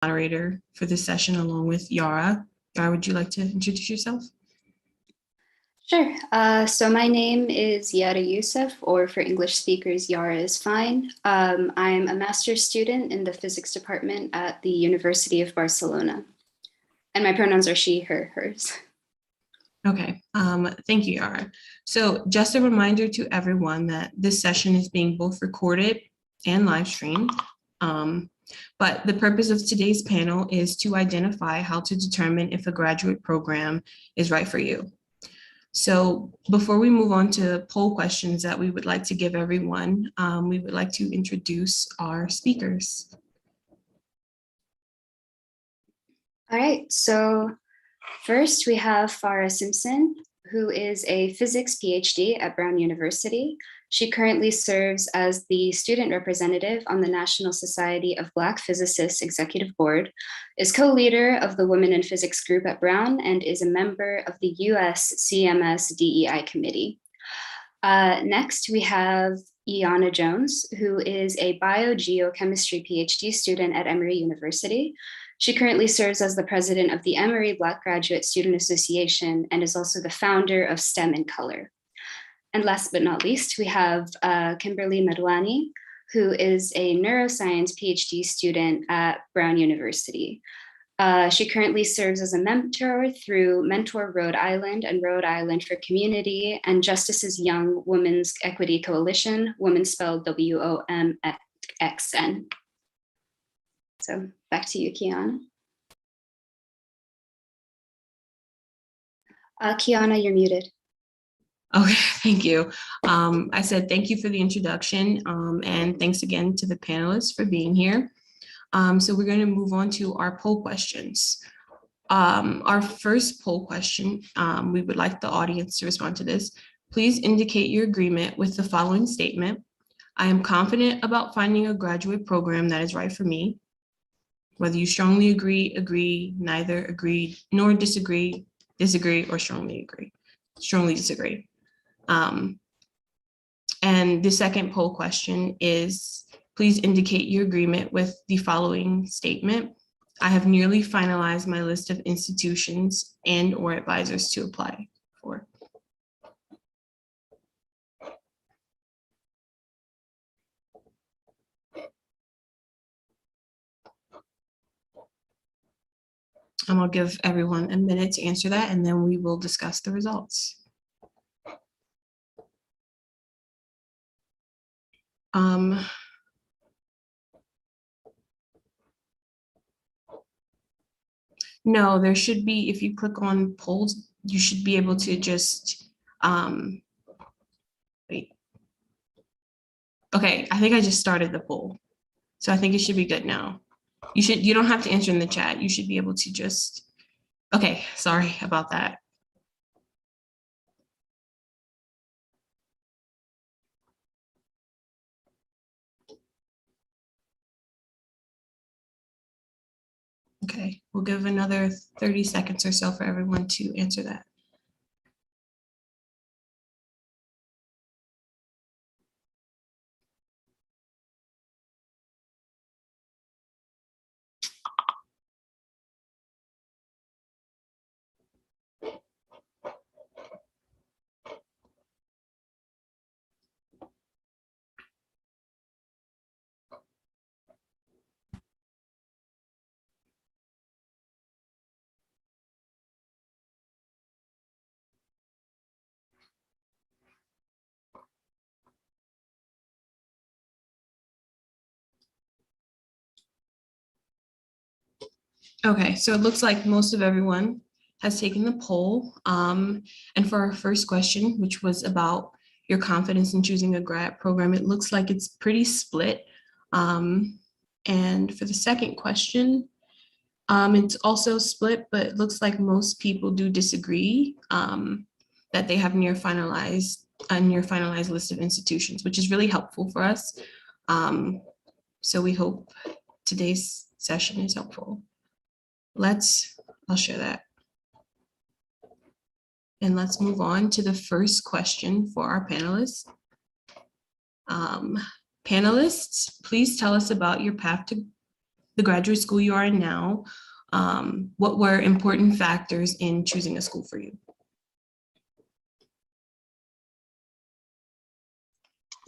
moderator for this session along with Yara. Yara, would you like to introduce yourself? Sure. So my name is Yara Youssef, or for English speakers, Yara is fine. I'm a master's student in the physics department at the University of Barcelona. And my pronouns are she, her, hers. Okay, thank you, Yara. So just a reminder to everyone that this session is being both recorded and live streamed. But the purpose of today's panel is to identify how to determine if a graduate program is right for you. So before we move on to poll questions that we would like to give everyone, we would like to introduce our speakers. All right, so first we have Farah Simpson, who is a physics PhD at Brown University. She currently serves as the student representative on the National Society of Black Physicists Executive Board, is co-leader of the Women in Physics group at Brown, and is a member of the US CMS DEI committee. Next, we have Iana Jones, who is a biogeochemistry PhD student at Emory University. She currently serves as the president of the Emory Black Graduate Student Association and is also the founder of STEM in Color. And last but not least, we have Kimberly Medwani, who is a neuroscience PhD student at Brown University. She currently serves as a mentor through Mentor Rhode Island and Rhode Island for Community and Justice's Young Women's Equity Coalition, women spelled WOMXN. So back to you, Kiana. Kiana, you're muted. Okay, thank you. I said thank you for the introduction, and thanks again to the panelists for being here. So we're going to move on to our poll questions. Our first poll question, we would like the audience to respond to this. Please indicate your agreement with the following statement. I am confident about finding a graduate program that is right for me. Whether you strongly agree, neither agree, nor disagree, or strongly disagree. And the second poll question is, please indicate your agreement with the following statement. I have nearly finalized my list of institutions and/or advisors to apply for. I'll give everyone a minute to answer that, and then we will discuss the results. No, there should be, if you click on polls, you should be able to just, wait. Okay, I think I just started the poll. So I think it should be good now. You don't have to answer in the chat. You should be able to just, okay, sorry about that. Okay, we'll give another 30 seconds or so for everyone to answer that. Okay, so it looks like most of everyone has taken the poll. And for our first question, which was about your confidence in choosing a grad program, it looks like it's pretty split. And for the second question, it's also split, but it looks like most people do disagree that they have a near finalized list of institutions, which is really helpful for us. So we hope today's session is helpful. I'll share that. And let's move on to the first question for our panelists. Panelists, please tell us about your path to the graduate school you are in now, what were important factors in choosing a school for you?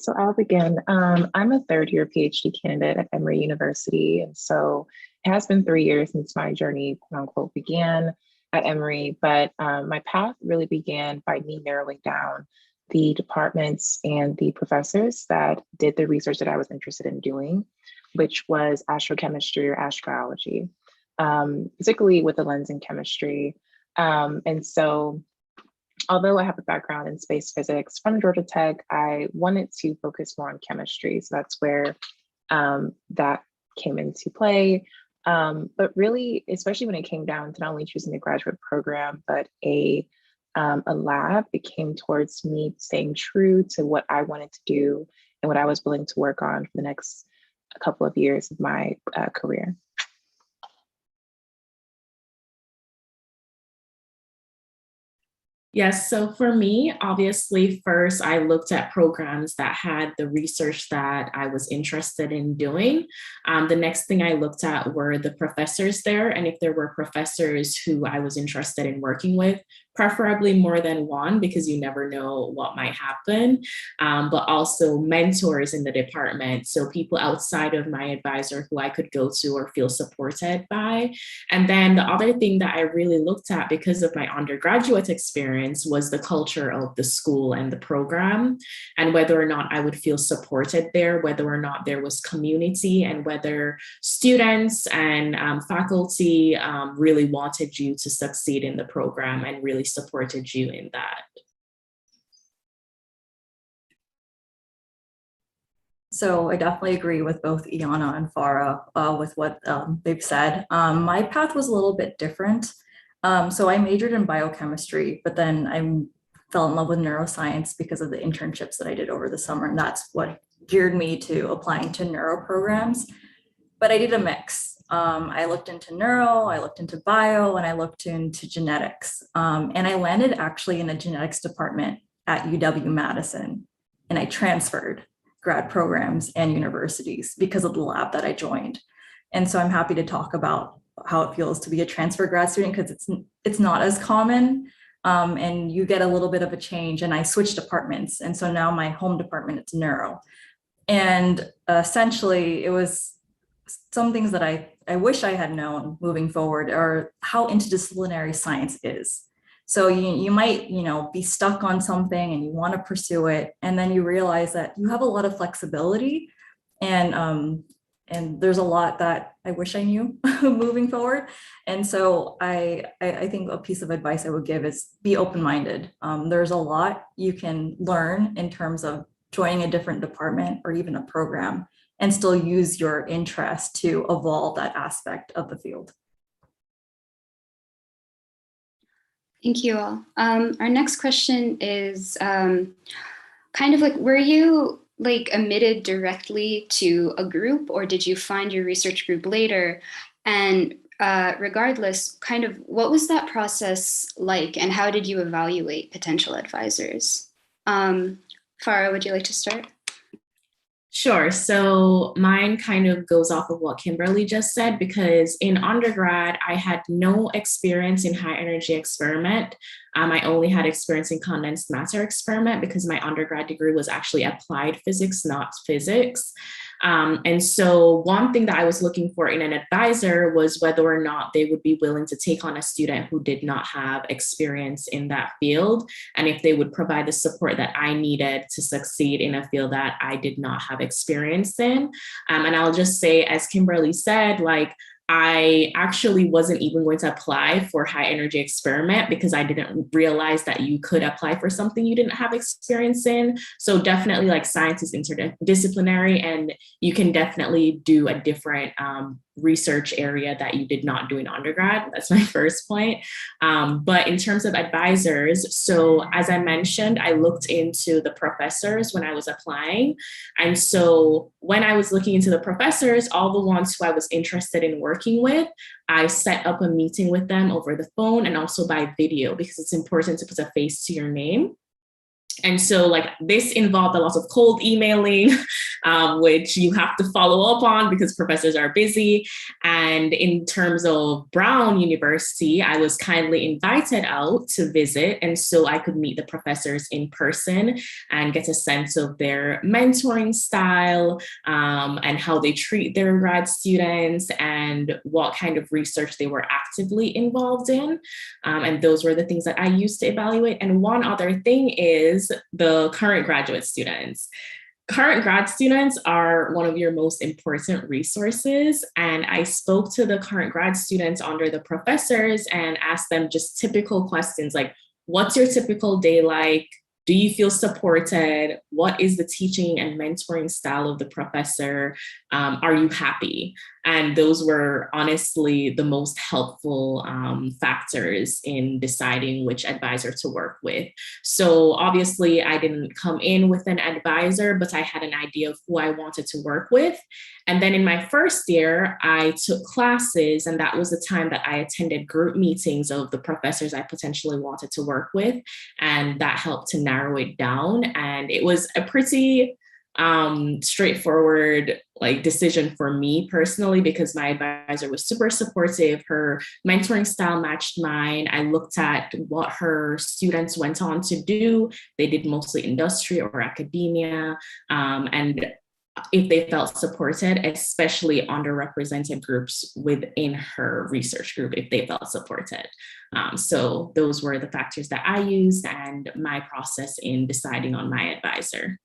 So I'll begin. I'm a third-year PhD candidate at Emory University, and so it has been 3 years since my journey, quote unquote, began at Emory, but my path really began by me narrowing down the departments and the professors that did the research that I was interested in doing, which was astrochemistry or astrobiology, particularly with a lens in chemistry. And so although I have a background in space physics from Georgia Tech, I wanted to focus more on chemistry. So that's where that came into play. But really, especially when it came down to not only choosing a graduate program, but a lab, it came towards me staying true to what I wanted to do and what I was willing to work on for the next couple of years of my career. Yes, so for me, obviously, first I looked at programs that had the research that I was interested in doing. The next thing I looked at were the professors there, and if there were professors who I was interested in working with, preferably more than one, because you never know what might happen, but also mentors in the department. So people outside of my advisor who I could go to or feel supported by. And then the other thing that I really looked at because of my undergraduate experience was the culture of the school and the program, and whether or not I would feel supported there, whether or not there was community, and whether students and faculty really wanted you to succeed in the program and really supported you in that. So I definitely agree with both Iana and Farah with what they've said. My path was a little bit different. So I majored in biochemistry, but then I fell in love with neuroscience because of the internships that I did over the summer. And that's what geared me to applying to neuro programs. But I did a mix. I looked into neuro, I looked into bio, and I looked into genetics. And I landed actually in the genetics department at UW-Madison, and I transferred grad programs and universities because of the lab that I joined. And so I'm happy to talk about how it feels to be a transfer grad student, because it's not as common, and you get a little bit of a change. And I switched departments. And so now my home department is neuro. And essentially it was some things that I wish I had known moving forward, or how interdisciplinary science is. So you might, be stuck on something and you want to pursue it, and then you realize that you have a lot of flexibility, and there's a lot that I wish I knew moving forward. And so I think a piece of advice I would give is be open-minded. There's a lot you can learn in terms of joining a different department or even a program, and still use your interest to evolve that aspect of the field. Thank you all. Our next question is kind of like, were you admitted directly to a group, or did you find your research group later? And regardless, kind of what was that process like, and how did you evaluate potential advisors? Farah, would you like to start? Sure. So mine kind of goes off of what Kimberly just said, because in undergrad, I had no experience in high energy experiment. I only had experience in condensed matter experiment because my undergrad degree was actually applied physics, not physics. And so one thing that I was looking for in an advisor was whether or not they would be willing to take on a student who did not have experience in that field, and if they would provide the support that I needed to succeed in a field that I did not have experience in. And I'll just say, as Kimberly said, I actually wasn't even going to apply for high energy experiment because I didn't realize that you could apply for something you didn't have experience in. So definitely science is interdisciplinary, and you can definitely do a different research area that you did not do in undergrad. That's my first point. But in terms of advisors, so as I mentioned, I looked into the professors when I was applying. And so when I was looking into the professors, all the ones who I was interested in working with, I set up a meeting with them over the phone and also by video, because it's important to put a face to your name. And so like this involved a lot of cold emailing, which you have to follow up on because professors are busy. And in terms of Brown University, I was kindly invited out to visit. And so I could meet the professors in person and get a sense of their mentoring style, and how they treat their grad students and what kind of research they were actively involved in. And those were the things that I used to evaluate. And one other thing is the current graduate students. Current grad students are one of your most important resources. And I spoke to the current grad students under the professors and asked them just typical questions like, what's your typical day like? Do you feel supported? What is the teaching and mentoring style of the professor? Are you happy? And those were honestly the most helpful factors in deciding which advisor to work with. So obviously I didn't come in with an advisor, but I had an idea of who I wanted to work with. And then in my first year, I took classes, and that was the time that I attended group meetings of the professors I potentially wanted to work with. And that helped to narrow it down. And it was a pretty straightforward like decision for me personally, because my advisor was super supportive. Her mentoring style matched mine. I looked at what her students went on to do. They did mostly industry or academia, and if they felt supported, especially underrepresented groups within her research group, if they felt supported. So those were the factors that I used and my process in deciding on my advisor.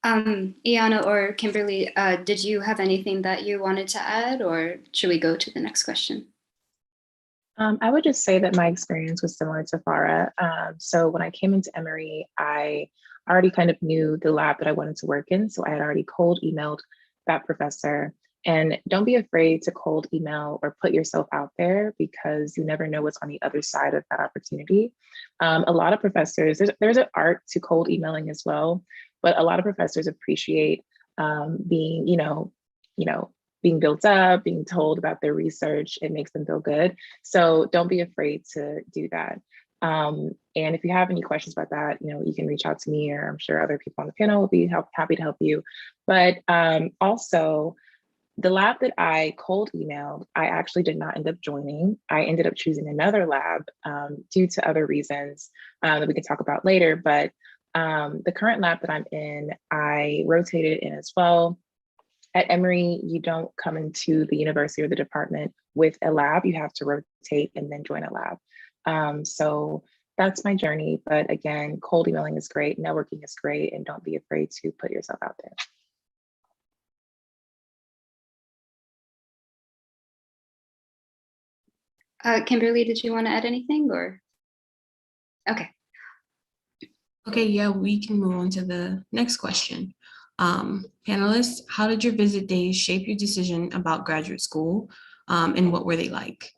Iana or Kimberly, did you have anything that you wanted to add, or should we go to the next question? I would just say that my experience was similar to Farah. So when I came into Emory, I already kind of knew the lab that I wanted to work in. So I had already cold emailed that professor. And don't be afraid to cold email or put yourself out there, because you never know what's on the other side of that opportunity. A lot of professors, there's an art to cold emailing as well, but a lot of professors appreciate being, being built up, being told about their research. It makes them feel good. So don't be afraid to do that. And if you have any questions about that, you can reach out to me, or I'm sure other people on the panel will be happy to help you. But also, the lab that I cold emailed, I actually did not end up joining. I ended up choosing another lab due to other reasons that we can talk about later. But the current lab that I'm in, I rotated in as well. At Emory, you don't come into the university or the department with a lab. You have to rotate and then join a lab. So that's my journey. But again, cold emailing is great, networking is great, and don't be afraid to put yourself out there. Kimberly, did you want to add anything, or? Okay. Okay, yeah, we can move on to the next question. Panelists, how did your visit days shape your decision about graduate school, and what were they like?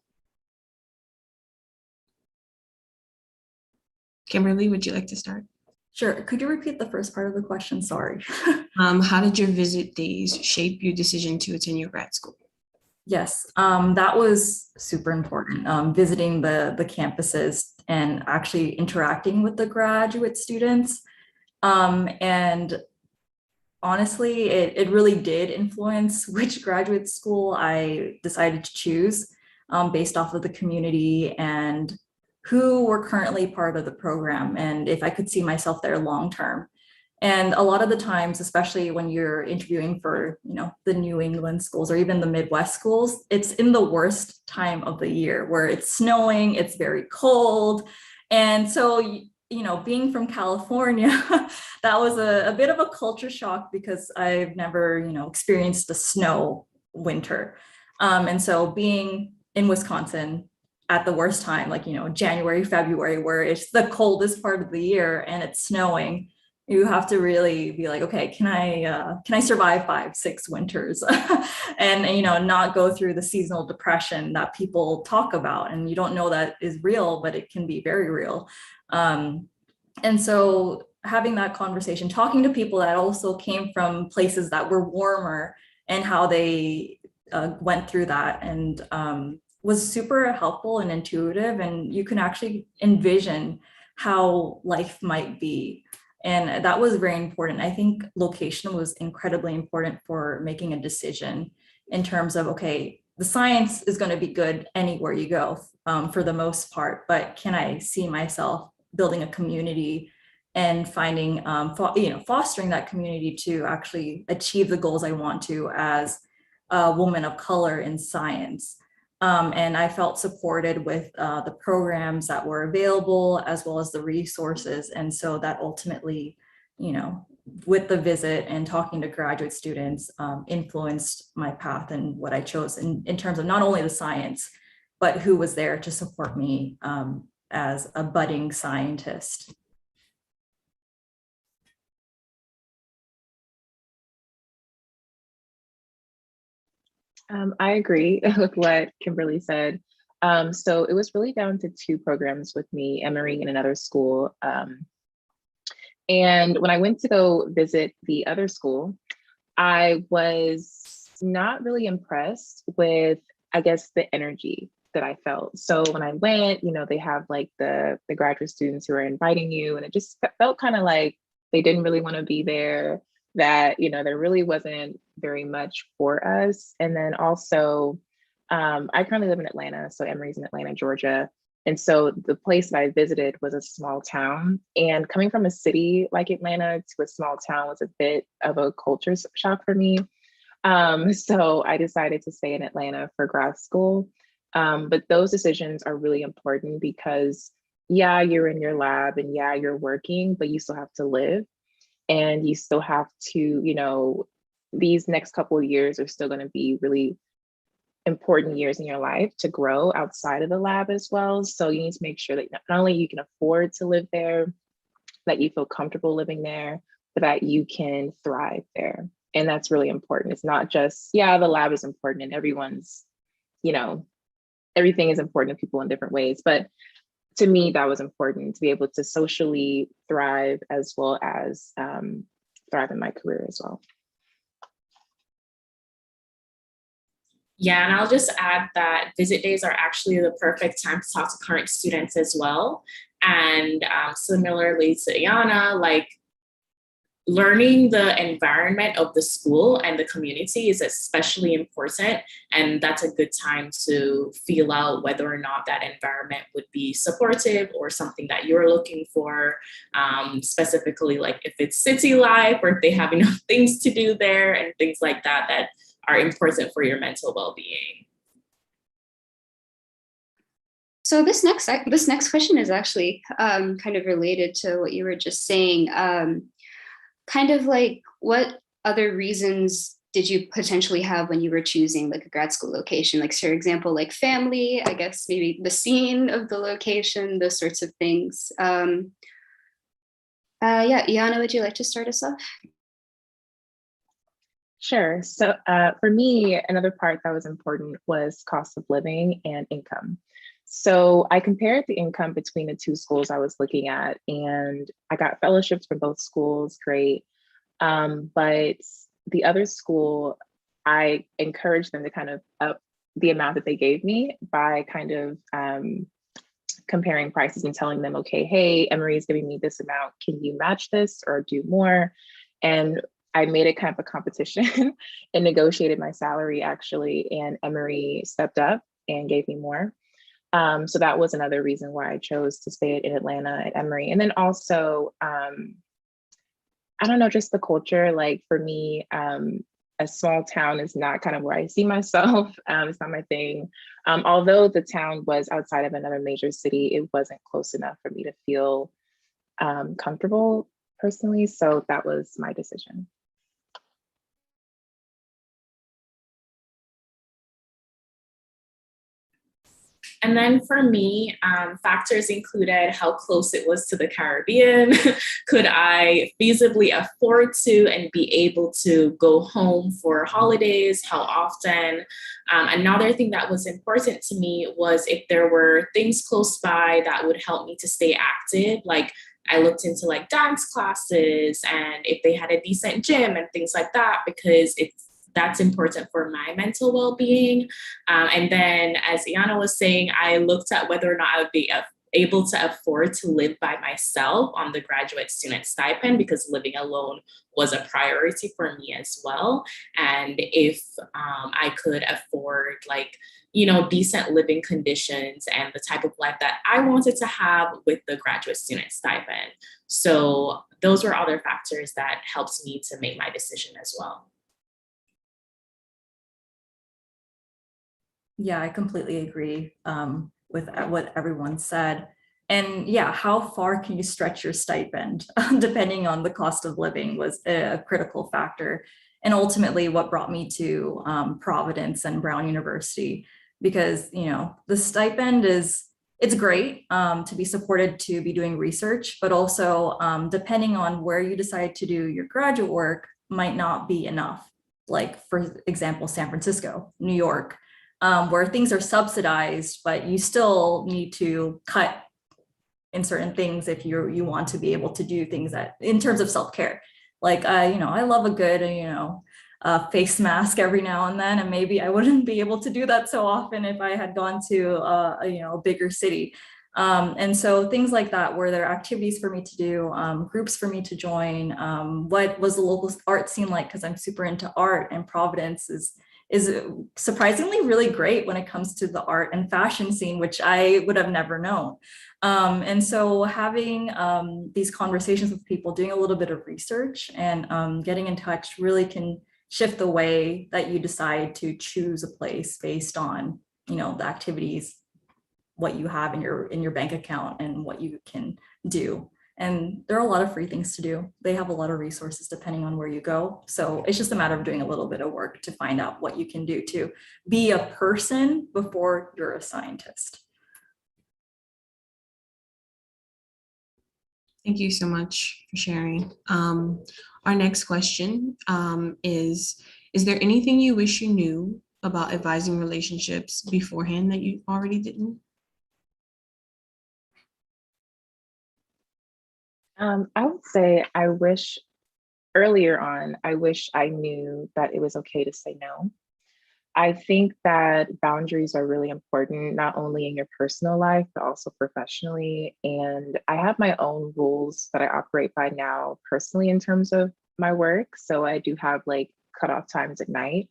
Kimberly, would you like to start? Sure. Could you repeat the first part of the question? Sorry. How did your visit days shape your decision to attend your grad school? Yes, that was super important. Visiting the campuses and actually interacting with the graduate students. And honestly, it really did influence which graduate school I decided to choose, based off of the community and who were currently part of the program, and if I could see myself there long term. And a lot of the times, especially when you're interviewing for, the New England schools or even the Midwest schools, it's in the worst time of the year where it's snowing, it's very cold. And so, being from California, that was a bit of a culture shock, because I've never, experienced the snow winter. And so being in Wisconsin at the worst time, like, January, February, where it's the coldest part of the year and it's snowing, you have to really be like, okay, can I survive 5-6 winters and not go through the seasonal depression that people talk about, and you don't know that is real, but it can be very real. And so having that conversation, talking to people that also came from places that were warmer, and how they went through that and was super helpful and intuitive, and you can actually envision how life might be. And that was very important. I think location was incredibly important for making a decision in terms of, okay, the science is going to be good anywhere you go for the most part, but can I see myself building a community and finding, fostering that community to actually achieve the goals I want to as a woman of color in science. And I felt supported with the programs that were available as well as the resources. And so that ultimately, with the visit and talking to graduate students influenced my path and what I chose in terms of not only the science, but who was there to support me as a budding scientist. I agree with what Kimberly said. So it was really down to two programs with me, Emory and another school. And when I went to go visit the other school, I was not really impressed with, I guess, the energy that I felt. So when I went, they have like the graduate students who are inviting you, and it just felt kind of like they didn't really want to be there, that, there really wasn't very much for us. And then also, I currently live in Atlanta, so Emory's in Atlanta, Georgia. And so the place that I visited was a small town, and coming from a city like Atlanta to a small town was a bit of a culture shock for me. So I decided to stay in Atlanta for grad school. But those decisions are really important because, yeah, you're in your lab and yeah, you're working, but you still have to live, and you still have to, these next couple of years are still going to be really important years in your life to grow outside of the lab as well. So you need to make sure that not only you can afford to live there, that you feel comfortable living there, but that you can thrive there. And that's really important. It's not just, yeah, the lab is important and everyone's, everything is important to people in different ways. But to me, that was important to be able to socially thrive as well as thrive in my career as well. Yeah, and I'll just add that visit days are actually the perfect time to talk to current students as well. And similarly to Iana, like learning the environment of the school and the community is especially important. And that's a good time to feel out whether or not that environment would be supportive or something that you're looking for, specifically like if it's city life or if they have enough things to do there and things like that that are important for your mental well-being. So this next question is actually kind of related to what you were just saying. Kind of like, what other reasons did you potentially have when you were choosing like a grad school location? Like, for example, like family, I guess maybe the scene of the location, those sorts of things. Yeah, Iana, would you like to start us off? Sure. So for me, another part that was important was cost of living and income. So I compared the income between the two schools I was looking at, and I got fellowships for both schools, great. But the other school, I encouraged them to kind of up the amount that they gave me by kind of comparing prices and telling them, okay, hey, Emory is giving me this amount. Can you match this or do more? And I made it kind of a competition and negotiated my salary actually, and Emory stepped up and gave me more. So that was another reason why I chose to stay in Atlanta at Emory. And then also, I don't know, just the culture, like for me, a small town is not kind of where I see myself. It's not my thing. Although the town was outside of another major city, it wasn't close enough for me to feel comfortable personally. So that was my decision. And then for me, factors included how close it was to the Caribbean. Could I feasibly afford to and be able to go home for holidays? How often? Another thing that was important to me was if there were things close by that would help me to stay active. Like I looked into like dance classes and if they had a decent gym and things like that, because that's important for my mental well-being. And then, as Iana was saying, I looked at whether or not I would be able to afford to live by myself on the graduate student stipend, because living alone was a priority for me as well. And if I could afford, like, decent living conditions and the type of life that I wanted to have with the graduate student stipend. So those were other factors that helped me to make my decision as well. Yeah, I completely agree with what everyone said. And yeah, how far can you stretch your stipend depending on the cost of living was a critical factor. And ultimately what brought me to Providence and Brown University, because, the stipend it's great to be supported to be doing research, but also depending on where you decide to do your graduate work might not be enough. Like, for example, San Francisco, New York, where things are subsidized, but you still need to cut in certain things if you want to be able to do things that in terms of self-care. Like, I love a good, face mask every now and then, and maybe I wouldn't be able to do that so often if I had gone to a bigger city. And so things like that, where there are activities for me to do, groups for me to join, what was the local art scene like, because I'm super into art, and Providence is surprisingly really great when it comes to the art and fashion scene, which I would have never known. And so having these conversations with people, doing a little bit of research and getting in touch really can shift the way that you decide to choose a place based on, the activities, what you have in your bank account and what you can do. And there are a lot of free things to do. They have a lot of resources depending on where you go. So it's just a matter of doing a little bit of work to find out what you can do to be a person before you're a scientist. Thank you so much for sharing. Our next question is there anything you wish you knew about advising relationships beforehand that you already didn't? I would say I wish earlier on, I wish I knew that it was okay to say no. I think that boundaries are really important, not only in your personal life, but also professionally. And I have my own rules that I operate by now personally in terms of my work. So I do have like cutoff times at night,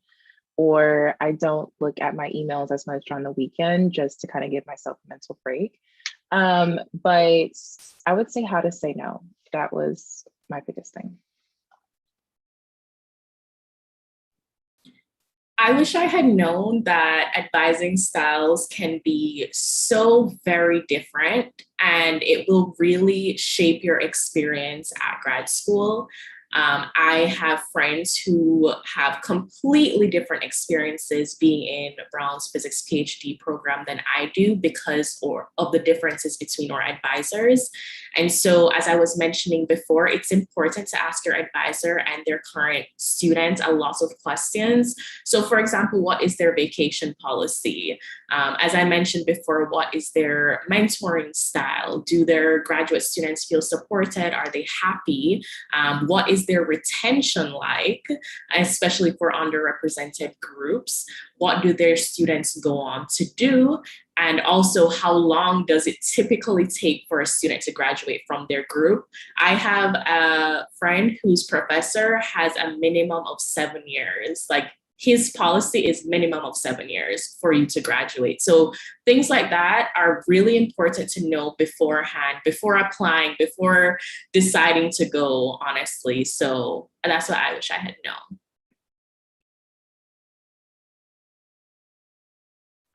or I don't look at my emails as much on the weekend just to kind of give myself a mental break. But I would say how to say no. That was my biggest thing. I wish I had known that advising styles can be so very different, and it will really shape your experience at grad school. I have friends who have completely different experiences being in Brown's physics PhD program than I do because of the differences between our advisors. And so, as I was mentioning before, it's important to ask your advisor and their current student a lot of questions. So, for example, what is their vacation policy? As I mentioned before, what is their mentoring style? Do their graduate students feel supported? Are they happy? What is their retention like, especially for underrepresented groups? What do their students go on to do? And also, how long does it typically take for a student to graduate from their group? I have a friend whose professor has a minimum of 7 years. Like, his policy is minimum of 7 years for you to graduate. So things like that are really important to know beforehand, before applying, before deciding to go, honestly. So that's what I wish I had known.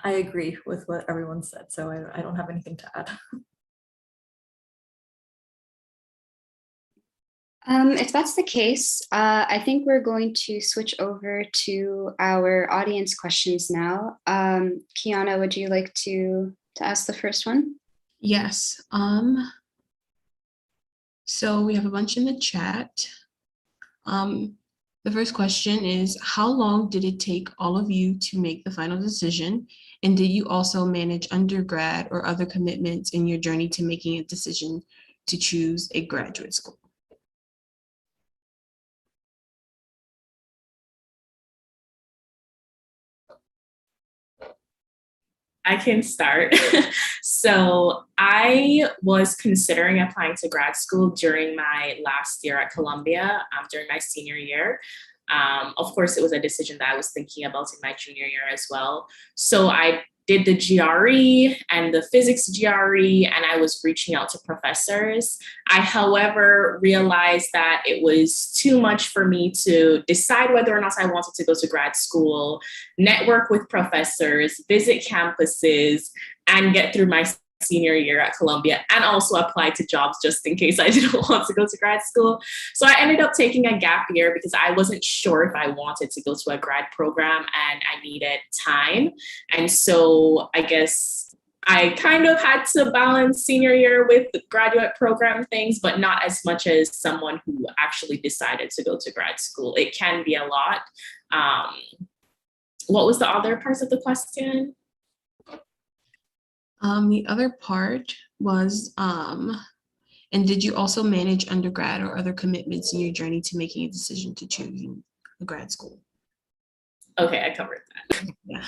I agree with what everyone said, so I don't have anything to add. If that's the case, I think we're going to switch over to our audience questions now. Kiana, would you like to ask the first one? Yes. So we have a bunch in the chat. The first question is, how long did it take all of you to make the final decision? And did you also manage undergrad or other commitments in your journey to making a decision to choose a graduate school? I can start. So I was considering applying to grad school during my last year at Columbia, during my senior year. Of course, it was a decision that I was thinking about in my junior year as well. So I did the GRE and the physics GRE, and I was reaching out to professors. I, however, realized that it was too much for me to decide whether or not I wanted to go to grad school, network with professors, visit campuses, and get through my senior year at Columbia, and also apply to jobs just in case I didn't want to go to grad school. So I ended up taking a gap year because I wasn't sure if I wanted to go to a grad program and I needed time. And so I guess I kind of had to balance senior year with the graduate program things, but not as much as someone who actually decided to go to grad school. It can be a lot. What was the other parts of the question? The other part was, and did you also manage undergrad or other commitments in your journey to making a decision to choosing a grad school? Okay, I covered that. Yeah.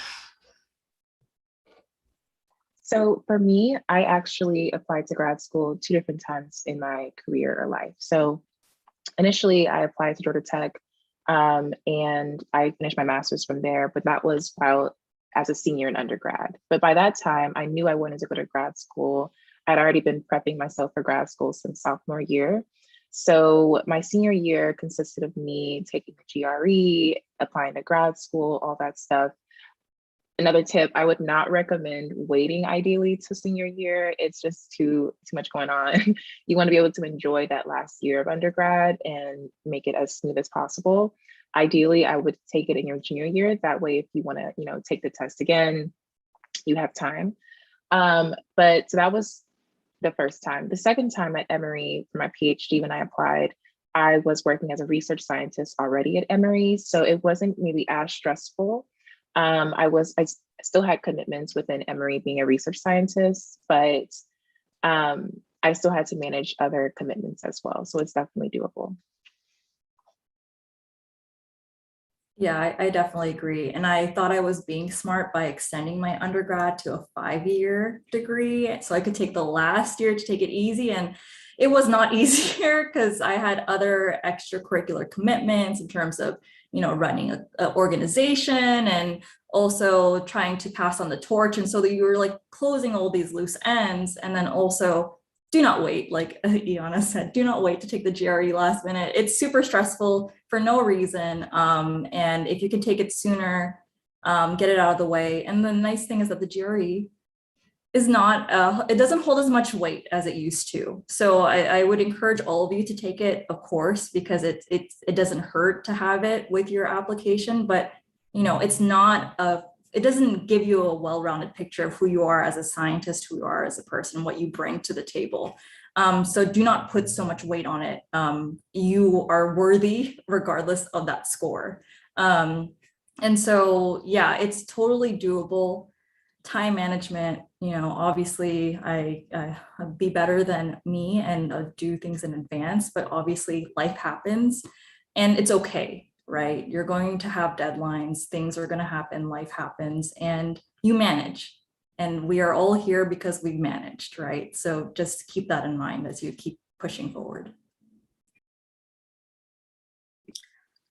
So for me, I actually applied to grad school 2 different times in my career or life. So initially I applied to Georgia Tech, and I finished my master's from there, but that was while as a senior in undergrad. But by that time, I knew I wanted to go to grad school. I'd already been prepping myself for grad school since sophomore year. So my senior year consisted of me taking the GRE, applying to grad school, all that stuff. Another tip, I would not recommend waiting ideally to senior year. It's just too much going on. You want to be able to enjoy that last year of undergrad and make it as smooth as possible. Ideally, I would take it in your junior year. That way, if you want to, take the test again, you have time. But so that was the first time. The second time at Emory for my PhD, when I applied, I was working as a research scientist already at Emory, so it wasn't maybe as stressful. I still had commitments within Emory being a research scientist, but I still had to manage other commitments as well. So it's definitely doable. Yeah, I definitely agree. And I thought I was being smart by extending my undergrad to a 5-year degree. So I could take the last year to take it easy. And it was not easier because I had other extracurricular commitments in terms of, running an organization and also trying to pass on the torch. And so that you were like closing all these loose ends. And then also do not wait, like Iana said, do not wait to take the GRE last minute. It's super stressful for no reason. And if you can take it sooner, get it out of the way. And the nice thing is that the GRE is not, it doesn't hold as much weight as it used to. So I would encourage all of you to take it, of course, because it doesn't hurt to have it with your application, but it's not it doesn't give you a well-rounded picture of who you are as a scientist, who you are as a person, what you bring to the table. So do not put so much weight on it. You are worthy regardless of that score. And so, yeah, it's totally doable. Time management, obviously I be better than me and do things in advance, but obviously life happens and it's okay. Right? You're going to have deadlines, things are going to happen, life happens, and you manage. And we are all here because we've managed, right? So just keep that in mind as you keep pushing forward.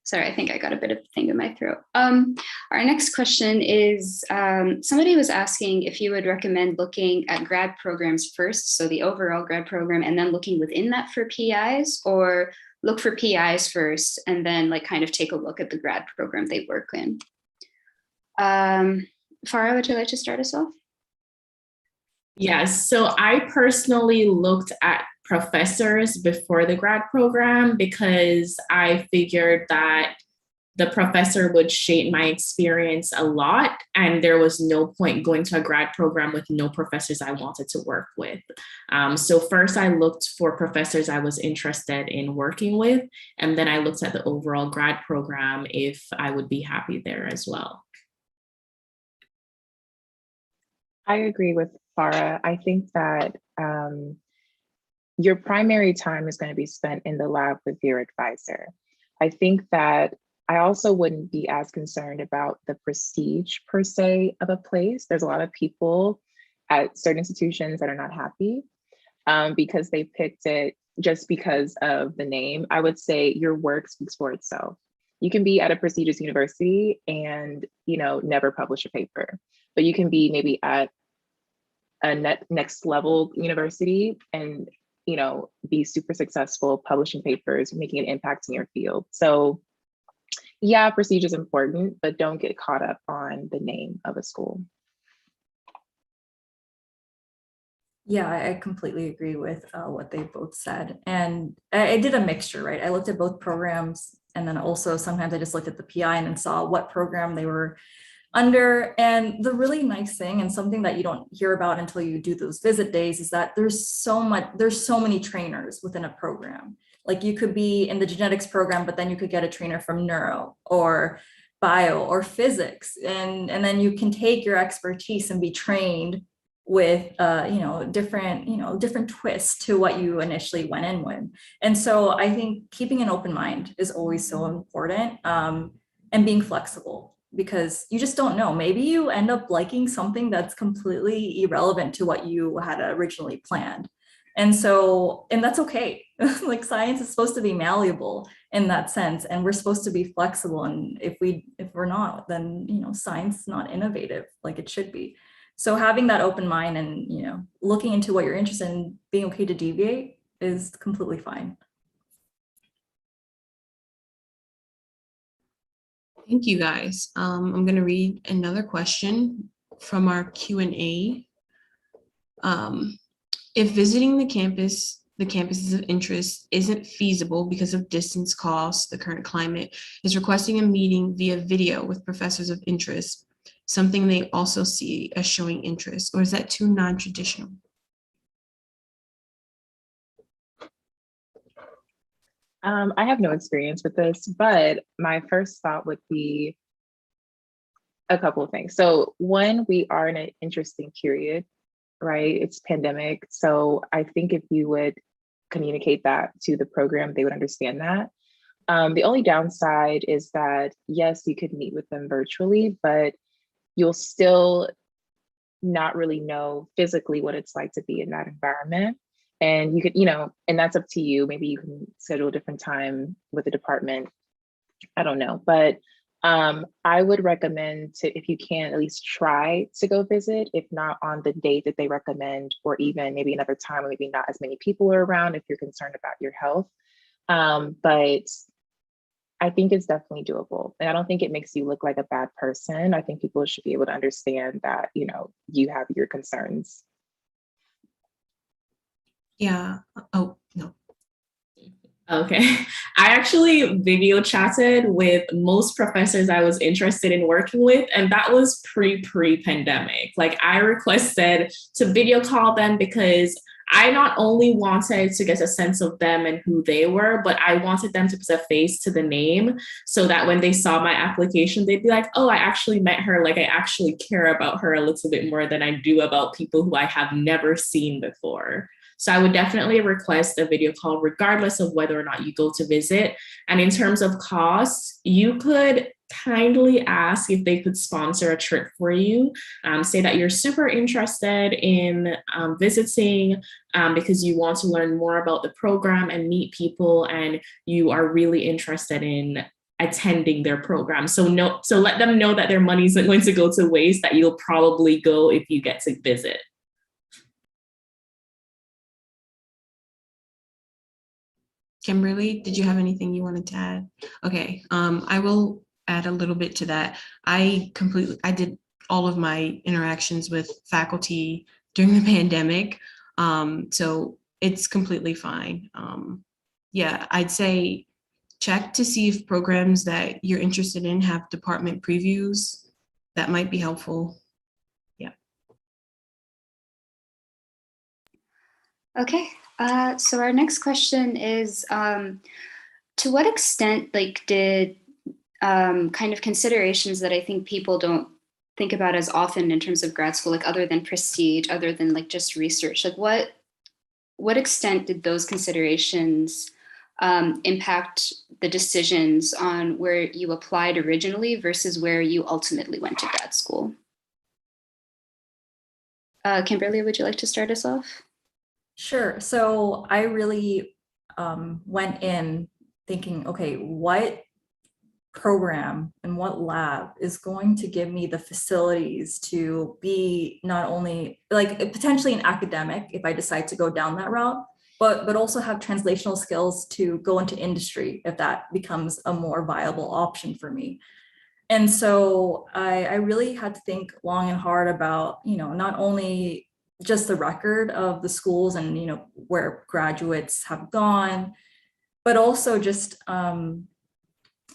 Sorry, I think I got a bit of a thing in my throat. Our next question is, somebody was asking if you would recommend looking at grad programs first, so the overall grad program, and then looking within that for PIs, or look for PIs first, and then kind of take a look at the grad program they work in. Farah, would you like to start us off? Yes, so I personally looked at professors before the grad program because I figured that the professor would shape my experience a lot, and there was no point going to a grad program with no professors I wanted to work with. So first I looked for professors I was interested in working with, and then I looked at the overall grad program if I would be happy there as well. I agree with Farah. I think that your primary time is going to be spent in the lab with your advisor. I think that I also wouldn't be as concerned about the prestige per se of a place. There's a lot of people at certain institutions that are not happy because they picked it just because of the name. I would say your work speaks for itself. You can be at a prestigious university and, you know, never publish a paper, but you can be maybe at a next level university and, you know, be super successful publishing papers, making an impact in your field. So yeah, prestige is important, but don't get caught up on the name of a school. Yeah, I completely agree with what they both said. And I did a mixture, right? I looked at both programs, and then also sometimes I just looked at the PI and then saw what program they were under. And the really nice thing, and something that you don't hear about until you do those visit days, is that there's so many trainers within a program. Like you could be in the genetics program, but then you could get a trainer from neuro or bio or physics. And then you can take your expertise and be trained with different twists to what you initially went in with. And so I think keeping an open mind is always so important, and being flexible, because you just don't know. Maybe you end up liking something that's completely irrelevant to what you had originally planned. And that's okay. Like science is supposed to be malleable in that sense, and we're supposed to be flexible. And if we're not, then, you know, science is not innovative like it should be. So having that open mind and, you know, looking into what you're interested in, being okay to deviate is completely fine. Thank you, guys. I'm going to read another question from our Q&A. If visiting the campuses of interest isn't feasible because of distance, costs, the current climate, is requesting a meeting via video with professors of interest something they also see as showing interest, or is that too non-traditional? I have no experience with this, but my first thought would be a couple of things. So one, we are in an interesting period, right? It's pandemic. So I think if you would communicate that to the program, they would understand that. The only downside is that, yes, you could meet with them virtually, but you'll still not really know physically what it's like to be in that environment. And you could, you know, and that's up to you. Maybe you can schedule a different time with the department. I don't know, but I would recommend to, if you can, at least try to go visit, if not on the date that they recommend, or even maybe another time, or maybe not as many people are around if you're concerned about your health. But I think it's definitely doable. And I don't think it makes you look like a bad person. I think people should be able to understand that, you know, you have your concerns. Yeah. Oh, no. Okay. I actually video chatted with most professors I was interested in working with, and that was pre-pandemic. Like I requested to video call them because I not only wanted to get a sense of them and who they were, but I wanted them to put a face to the name so that when they saw my application, they'd be like, oh, I actually met her. Like I actually care about her a little bit more than I do about people who I have never seen before. So I would definitely request a video call regardless of whether or not you go to visit. And in terms of costs, you could kindly ask if they could sponsor a trip for you. Say that you're super interested in visiting because you want to learn more about the program and meet people, and you are really interested in attending their program. So let them know that their money isn't going to go to waste, that you'll probably go if you get to visit. Kimberly, did you have anything you wanted to add? Okay, I will add a little bit to that. I did all of my interactions with faculty during the pandemic, so it's completely fine. Yeah, I'd say check to see if programs that you're interested in have department previews. That might be helpful. Yeah. Okay. So our next question is, to what extent did kind of considerations that I think people don't think about as often in terms of grad school, like other than prestige, other than just research, like what extent did those considerations impact the decisions on where you applied originally versus where you ultimately went to grad school? Kimberly, would you like to start us off? Sure. So I really went in thinking, okay, what program and what lab is going to give me the facilities to be not only like potentially an academic if I decide to go down that route, but also have translational skills to go into industry if that becomes a more viable option for me. And so I really had to think long and hard about, not only just the record of the schools and, where graduates have gone, but also just, how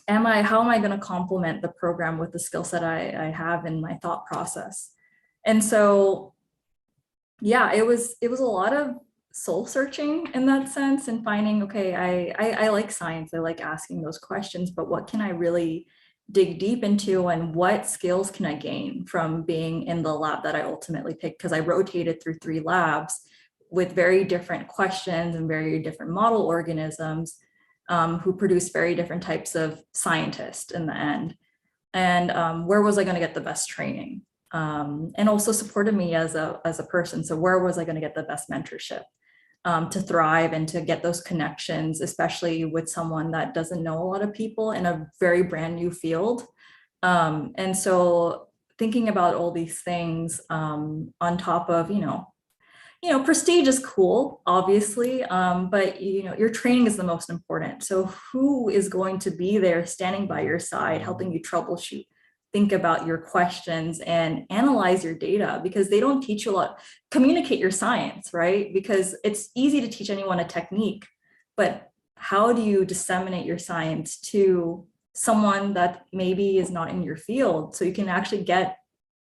am I going to complement the program with the skill set I have in my thought process? And so, yeah, it was a lot of soul searching in that sense and finding, okay, I like science. I like asking those questions, but what can I really dig deep into and what skills can I gain from being in the lab that I ultimately picked? Because I rotated through 3 labs with very different questions and very different model organisms who produce very different types of scientists in the end. And where was I going to get the best training? And also supported me as a person. So where was I going to get the best mentorship to thrive and to get those connections, especially with someone that doesn't know a lot of people in a very brand new field. And so thinking about all these things on top of, prestige is cool, obviously, but your training is the most important. So who is going to be there standing by your side, helping you troubleshoot, think about your questions and analyze your data, because they don't teach you a lot. Communicate your science, right? Because it's easy to teach anyone a technique, but how do you disseminate your science to someone that maybe is not in your field so you can actually get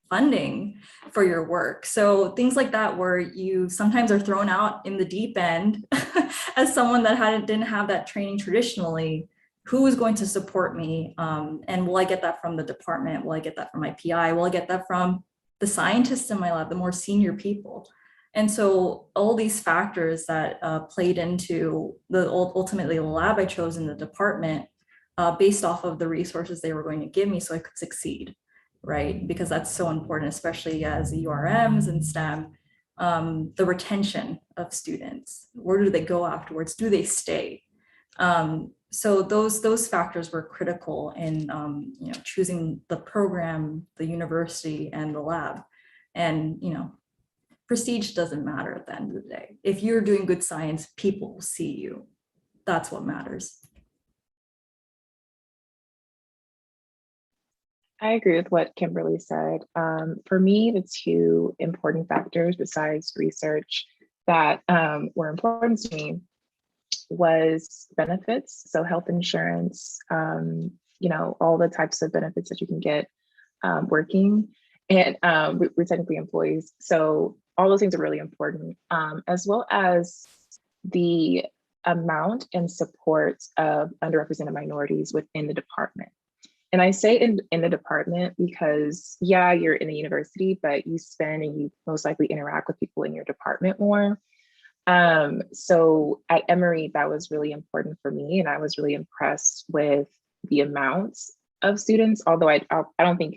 funding for your work? So things like that, where you sometimes are thrown out in the deep end as someone that didn't have that training traditionally. Who is going to support me? And will I get that from the department? Will I get that from my PI? Will I get that from the scientists in my lab, the more senior people? And so all these factors that played into ultimately the lab I chose in the department based off of the resources they were going to give me so I could succeed, right? Because that's so important, especially as URMs and STEM, the retention of students. Where do they go afterwards? Do they stay? So those factors were critical in choosing the program, the university, and the lab. And prestige doesn't matter at the end of the day. If you're doing good science, people will see you. That's what matters. I agree with what Kimberly said. For me, the 2 important factors besides research that were important to me was benefits. So health insurance, all the types of benefits that you can get working. And we're technically employees. So all those things are really important, as well as the amount and support of underrepresented minorities within the department. And I say in the department because, yeah, you're in a university, but you spend and you most likely interact with people in your department more. So at Emory, that was really important for me. And I was really impressed with the amounts of students, although I don't think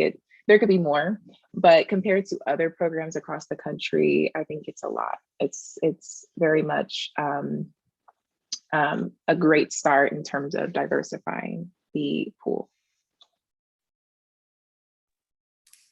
there could be more, but compared to other programs across the country, I think it's a lot. It's very much a great start in terms of diversifying the pool.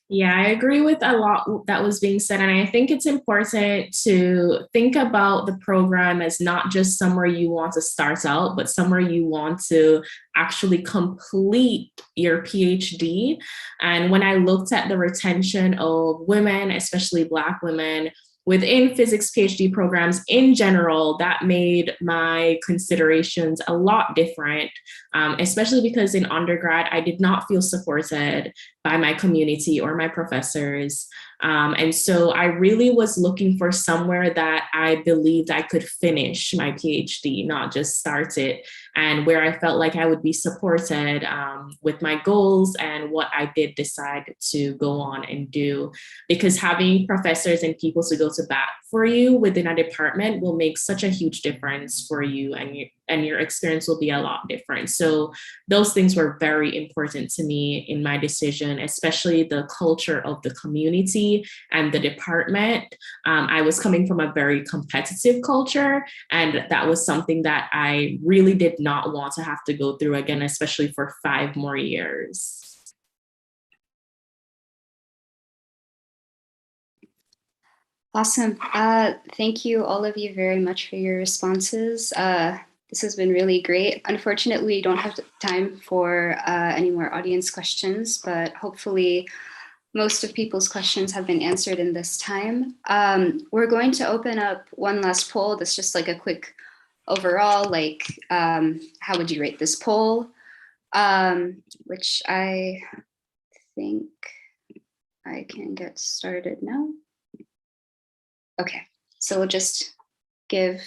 Yeah, I agree with a lot that was being said. And I think it's important to think about the program as not just somewhere you want to start out, but somewhere you want to actually complete your PhD. And when I looked at the retention of women, especially Black women, within physics PhD programs in general, that made my considerations a lot different, especially because in undergrad, I did not feel supported by my community or my professors. And so I really was looking for somewhere that I believed I could finish my PhD, not just start it, and where I felt like I would be supported with my goals and what I did decide to go on and do. Because having professors and people to go to bat for you within a department will make such a huge difference for you and and your experience will be a lot different. So those things were very important to me in my decision, especially the culture of the community and the department. I was coming from a very competitive culture, and that was something that I really did not want to have to go through again, especially for 5 more years. Awesome. Thank you, all of you, very much for your responses. This has been really great. Unfortunately, we don't have time for any more audience questions, but hopefully most of people's questions have been answered in this time. We're going to open up one last poll. That's just like a quick overall, like, how would you rate this poll? Which I think I can get started now. Okay, so we'll just give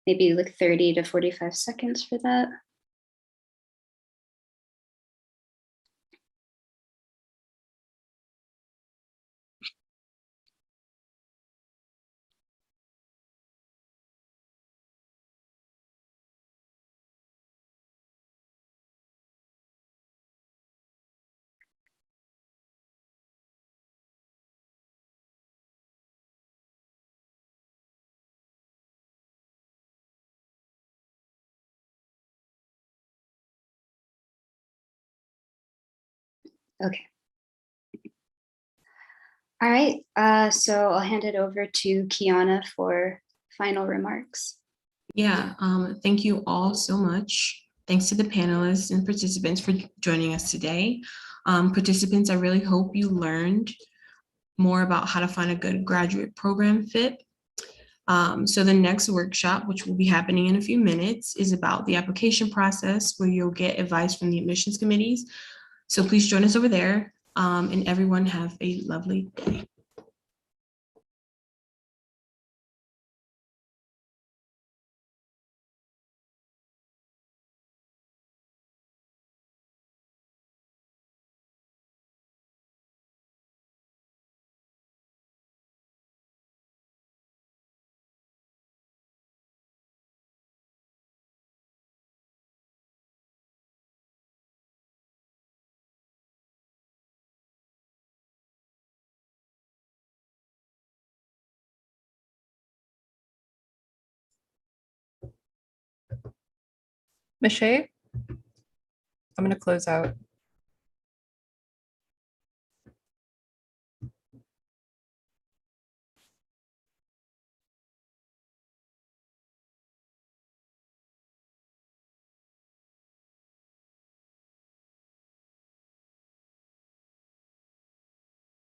maybe like 30 to 45 seconds for that. Okay. All right, so I'll hand it over to Kiana for final remarks. Yeah, thank you all so much. Thanks to the panelists and participants for joining us today. Participants, I really hope you learned more about how to find a good graduate program fit. So the next workshop, which will be happening in a few minutes, is about the application process, where you'll get advice from the admissions committees. So please join us over there, and everyone have a lovely day. Michelle, I'm going to close out.